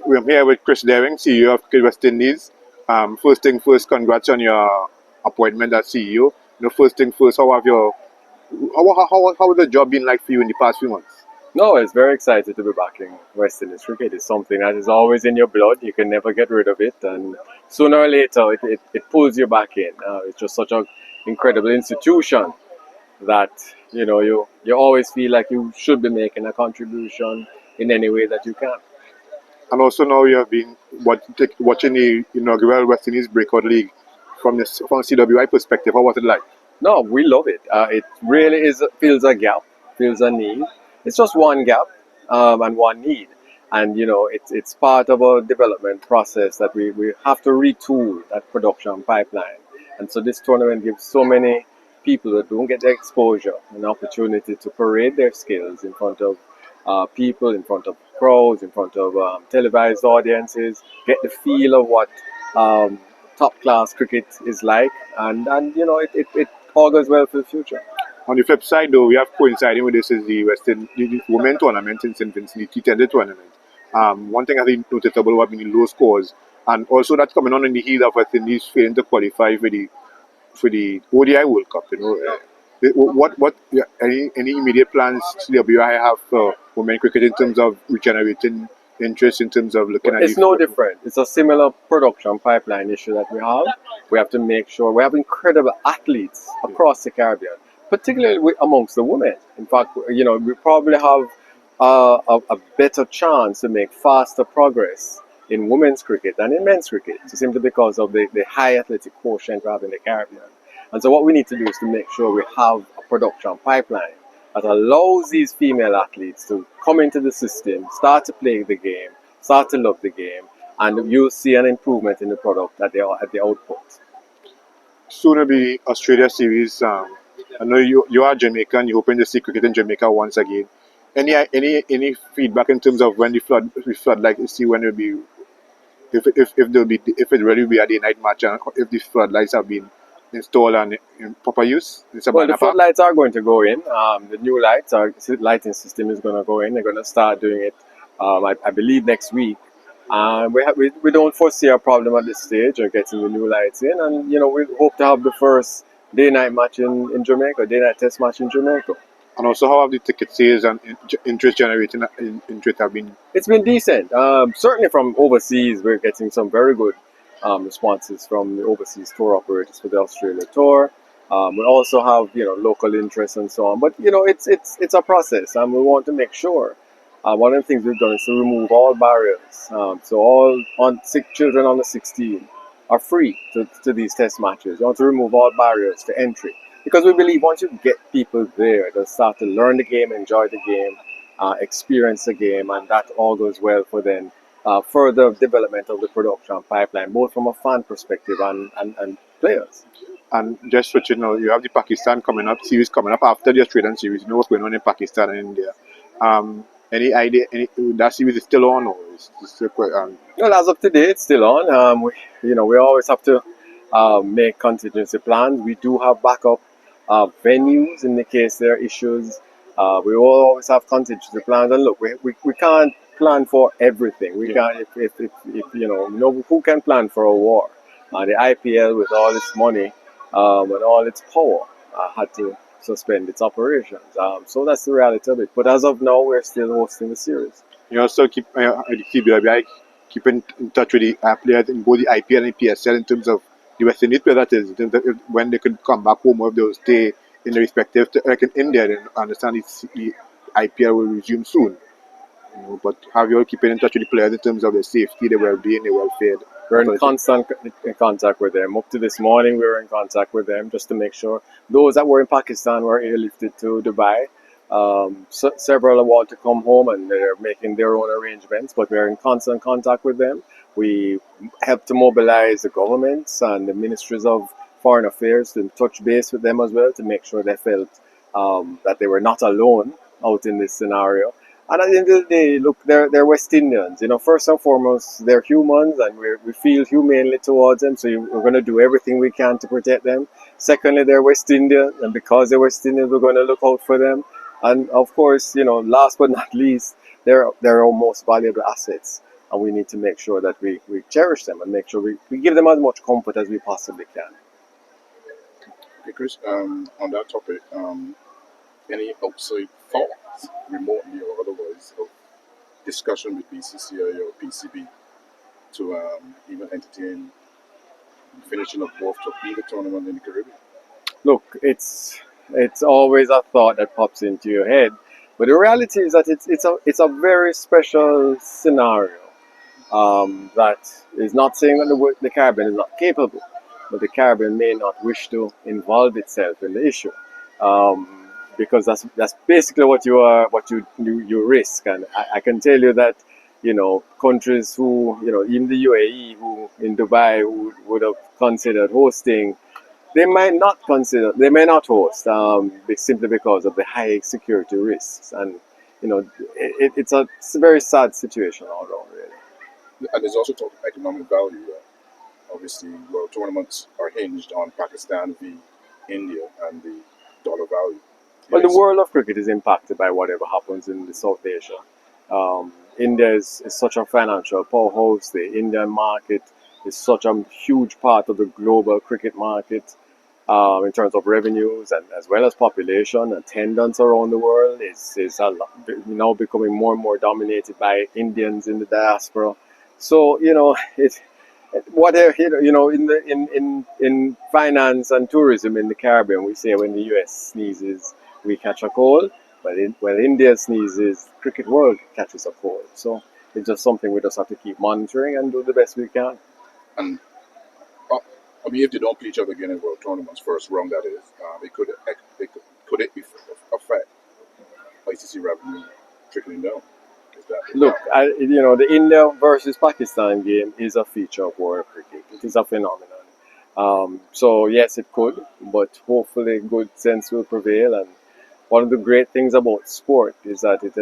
We're here with Chris Dehring, CEO of West Indies. First thing first, congrats on your appointment as CEO. First thing first, how has the job been like for you in the past few months? No, it's very excited to be back in West Indies cricket. It's something that is always in your blood. You can never get rid of it, and sooner or later, it pulls you back in. It's just such an incredible institution that you always feel like you should be making a contribution in any way that you can. And also now you have been watching the inaugural West Indies Breakout League from CWI perspective. How was it like? No, we love it. It really feels a gap, feels a need. It's just one gap and one need, and it's part of a development process that we have to retool that production pipeline. And so this tournament gives so many people that don't get the exposure an opportunity to parade their skills in front of people, in front of crowds, in front of televised audiences, get the feel of what top class cricket is like, and it augurs well for the future. On the flip side, though, we have coinciding with this is the women tournament in St. Vincent, the T20 tournament. One thing I think noticeable have been the low scores, and also that's coming on in the heels of West Indies failing to qualify for the ODI World Cup. Any immediate plans CWI have for women cricket in terms of regenerating interest, in terms of looking at It's no different. It's a similar production pipeline issue that we have. We have to make sure we have incredible athletes across the Caribbean, particularly amongst the women. In fact, we probably have a better chance to make faster progress in women's cricket than in men's cricket, simply because of the high athletic quotient we have in the Caribbean. And so what we need to do is to make sure we have a production pipeline that allows these female athletes to come into the system, start to play the game, start to love the game, and you'll see an improvement in the product at the output. Soon will be Australia series. I know you are Jamaican. You're hoping to see cricket in Jamaica once again. Any feedback in terms of when the floodlight to see when it will be, if it really will be a day night match, and if the floodlights have been installed and in proper use? Well, the floodlights are going to go in. The new lighting system is going to go in. They're going to start doing it, I believe, next week. We don't foresee a problem at this stage of getting the new lights in. And, we hope to have the first day-night match in Jamaica, day-night test match in Jamaica. And also, how have the ticket sales and interest generating interest have been? It's been decent. Certainly from overseas, we're getting some very good responses from the overseas tour operators for the Australia tour. We also have local interest and so on. But it's a process, and we want to make sure. One of the things we've done is to remove all barriers. So all children under 16 are free to these test matches. We want to remove all barriers to entry, because we believe once you get people there, they'll start to learn the game, enjoy the game, experience the game, and that all goes well for them. Further development of the production pipeline, both from a fan perspective and players. And just switching now, you have the Pakistan series coming up after the Australian series. You know what's going on in Pakistan and India. Any idea? That series is still on, or is still quite? Well, as of today, it's still on. We always have to make contingency plans. We do have backup venues in the case there are issues. We will always have contingency plans. And look, we can't plan for everything. We can't. If who can plan for a war? The IPL, with all its money and all its power, had to suspend its operations. So that's the reality of it. But as of now, we're still hosting the series. You also keep in touch with the players in both the IPL and PSL in terms of the West Indies players, that is, in terms of when they could come back home, or if they'll stay in the respective, like in India, then understand the IPL will resume soon. But have you all keeping in touch with the players in terms of their safety, their well-being, their welfare? We're in constant contact with them. Up to this morning, we were in contact with them just to make sure those that were in Pakistan were airlifted to Dubai. Several want to come home, and they're making their own arrangements, but we're in constant contact with them. We help to mobilize the governments and the ministries of foreign affairs to touch base with them as well, to make sure they felt that they were not alone out in this scenario. And at the end of the day, look, they're West Indians. First and foremost, they're humans, and we feel humanely towards them. So we're going to do everything we can to protect them. Secondly, they're West Indians, and because they're West Indians, we're going to look out for them. And of course, last but not least, they're our most valuable assets. and we need to make sure that we cherish them and make sure we give them as much comfort as we possibly can. Okay, Chris, on that topic, any outside thoughts, remotely or otherwise, of discussion with BCCI or PCB to even entertain finishing up both torpedo tournament in the Caribbean? Look, it's always a thought that pops into your head, but the reality is that it's a very special scenario. That is not saying that the Caribbean is not capable, but the Caribbean may not wish to involve itself in the issue, because that's basically what you risk. And I can tell you that countries who even the UAE, who in Dubai, who would have considered hosting, they may not host, simply because of the high security risks. And it's a very sad situation all around, really. And there's also talk of economic value. Obviously, world tournaments are hinged on Pakistan v India and the dollar value. Well, the world of cricket is impacted by whatever happens in the South Asia. India is such a financial powerhouse. The Indian market is such a huge part of the global cricket market, in terms of revenues and as well as population. Attendance around the world is now becoming more and more dominated by Indians in the diaspora. So whatever in finance and tourism in the Caribbean, we say when the US sneezes, we catch a cold. But when India sneezes, cricket world catches a cold. So it's just something we just have to keep monitoring and do the best we can. And I mean, if they don't play each other again in world tournaments, first round that is, could it affect ICC revenue trickling down? Look, the India versus Pakistan game is a feature of world cricket. It is a phenomenon. So yes, it could, but hopefully good sense will prevail. And one of the great things about sport is that it has